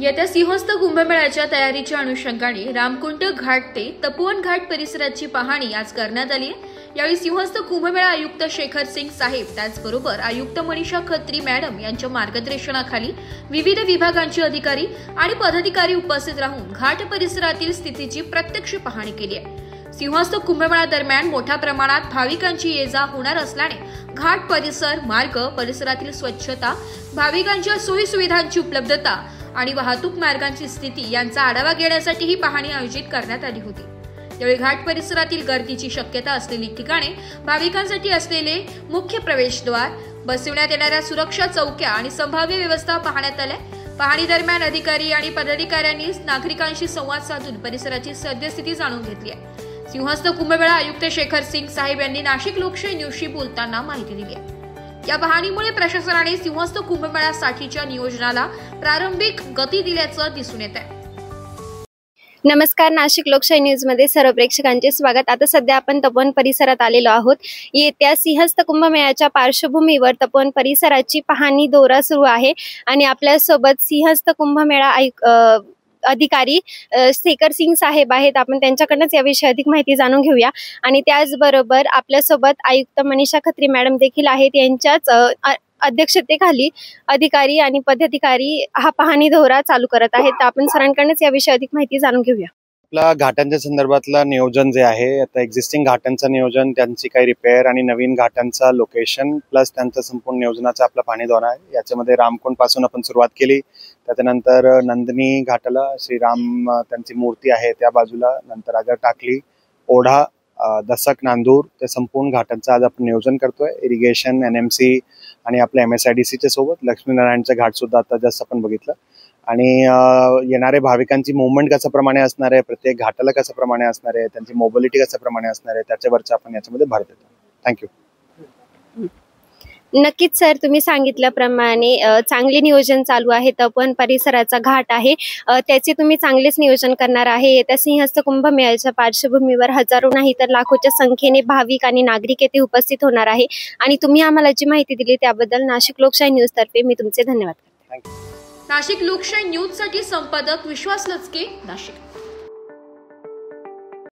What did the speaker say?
येत्या सिंहस्थ कुंभमेळ्याच्या तयारीच्या अनुषंगाने रामकुंड घाट ते तपोवन घाट परिसराची पाहणी आज करण्यात आली आहे। यावेळी सिंहस्थ कुंभमेळा आयुक्त शेखर सिंग साहेब त्याचबरोबर आयुक्त मनीषा खत्री मॅडम यांच्या मार्गदर्शनाखाली विविध विभागांचे अधिकारी आणि पदाधिकारी उपस्थित राहून घाट परिसरातील स्थितीची प्रत्यक्ष पाहणी केली आहे। सिंहस्थ कुंभमेळा दरम्यान मोठ्या प्रमाणात भाविकांची ये-जा होणार असल्याने घाट परिसर, मार्ग, परिसरातील स्वच्छता, भाविकांच्या सोयी सुविधांची उपलब्धता आणि वाहतूक मार्गांची स्थिती यांचा आढावा घेण्यासाठी ही पाहणी आयोजित करण्यात आली होती। त्यावेळी घाट परिसरातील गर्दीची शक्यता असलेली ठिकाणे, भाविकांसाठी असलेले मुख्य प्रवेशद्वार, बसविण्यात येणाऱ्या सुरक्षा चौक्या आणि संभाव्य व्यवस्था पाहण्यात आल्या। पाहणी दरम्यान अधिकारी आणि पदाधिकाऱ्यांनी नागरिकांशी संवाद साधून परिसराची सद्यस्थिती जाणून घेतली आहे। सिंहस्थ कुंभमेळा आयुक्त शेखर सिंग साहेब यांनी नाशिक लोकशाही न्यूजशी बोलताना माहिती दिली आहे। या पाहणीमुळे प्रशासनाने सिंहस्थ कुंभमेळ्यासाठीच्या नियोजनाला प्रारंभिक गती दिल्याचं दिसून येत आहे। नमस्कार, नाशिक लोकशाही न्यूज मध्ये सर्व प्रेक्षकांचे स्वागत। आता सध्या आपण तपोवन परिसरात आलेलो आहोत। येत्या सिंहस्थ कुंभमेळ्याच्या पार्श्वभूमीवर तपोवन परिसराची पाहणी दौरा सुरू आहे आणि आपल्या सोबत सिंहस्थ कुंभमेळा अधिकारी शेखर सिंग साहेब आहेत। आपण त्यांच्याकडूनच याविषयी अधिक माहिती जाणून घेऊया आणि त्याचबरोबर आपल्यासोबत आयुक्त मनीषा खत्री मॅडम देखील आहेत। यांच्याच अध्यक्षतेखाली अधिकारी आणि पदाधिकारी हा पाहणी दौरा चालू करत आहेत। तर आपण सरांकडूनच याविषयी अधिक माहिती जाणून घेऊया। आपला घाटांच्या संदर्भातला नियोजन जे आहे, आता एक्झिस्टिंग घाटांचं नियोजन, त्यांची काही रिपेअर आणि नवीन घाटांचा लोकेशन प्लस त्यांचं संपूर्ण नियोजनाचा आपला पाहणी दौरा आहे। याच्यामध्ये रामकुंड पासून आपण सुरुवात केली, त्याच्यानंतर नंदिनी घाटाला श्रीराम त्यांची मूर्ती आहे त्या बाजूला, नंतर आगर टाकली, ओढा, दसक, नांदूर, ते संपूर्ण घाटांचं आज आपण नियोजन करतोय। इरिगेशन, NMC आणि आपल्या MSIDCच्या सोबत लक्ष्मीनारायणचं घाट सुद्धा आता जस्ट आपण बघितलं आणि येणारे भाविकांची मुवमेंट कशा प्रमाणे असणार आहे, प्रत्येक घाटाला कशा प्रमाणे असणार आहे, त्यांची मोबिलिटी कशा प्रमाणे असणार आहे, त्याच्यावरचं आपण याच्यामध्ये भर देतो। थँक्यू। नक्कीच सर, तुम्ही सांगितल्याप्रमाणे चांगले नियोजन चालू आहे। तपोवन परिसराचा घाट आहे, त्याचे तुम्ही चांगलेच नियोजन करणार आहे। येत्या सिंहस्थ कुंभमेळ्याच्या पार्श्वभूमीवर हजारो नाही तर लाखोच्या संख्येने भाविक आणि नागरिक येथे उपस्थित होणार आहे आणि तुम्ही आम्हाला जी माहिती दिली त्याबद्दल नाशिक लोकशाही न्यूज तर्फे मी तुमचे धन्यवाद करते। नाशिक लोकशाही न्यूज साठी संपादक विश्वास लचके, नाशिक।